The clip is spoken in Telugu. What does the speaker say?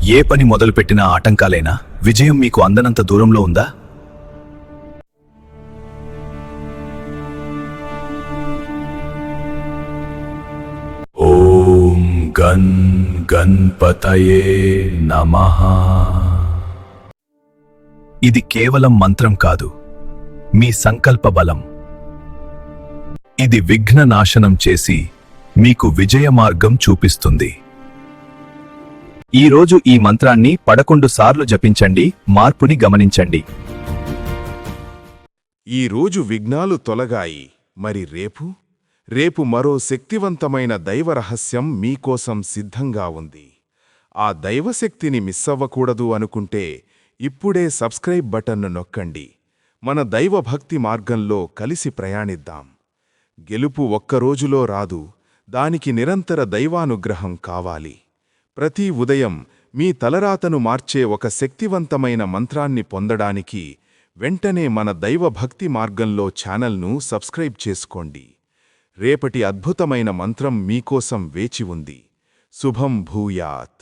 ఏ పని మొదలుపెట్టినా ఆటంకాలైనా విజయం మీకు అందనంత దూరంలో ఉందా? ఓం గన్ గణపతయే నమః. ఇది కేవలం మంత్రం కాదు, మీ సంకల్ప బలం. ఇది విఘ్న నాశనం చేసి మీకు విజయ మార్గం చూపిస్తుంది. ఈరోజు ఈ మంత్రాన్ని 11 సార్లు జపించండి, మార్పుని గమనించండి. ఈరోజు విఘ్నాలు తొలగాయి. మరి రేపు మరో శక్తివంతమైన దైవ రహస్యం మీకోసం సిద్ధంగా ఉంది. ఆ దైవశక్తిని మిస్సవ్వకూడదు అనుకుంటే ఇప్పుడే సబ్స్క్రైబ్ బటన్ను నొక్కండి. మన దైవభక్తి మార్గంలో కలిసి ప్రయాణిద్దాం. గెలుపు ఒక్కరోజులో రాదు, దానికి నిరంతర దైవానుగ్రహం కావాలి. ప్రతి ఉదయం మీ తలరాతను మార్చే ఒక శక్తివంతమైన మంత్రాన్ని పొందడానికి వెంటనే మన దైవభక్తి మార్గంలో ఛానల్ను సబ్స్క్రైబ్ చేసుకోండి. రేపటి అద్భుతమైన మంత్రం మీకోసం వేచి ఉంది. శుభం భూయాత్.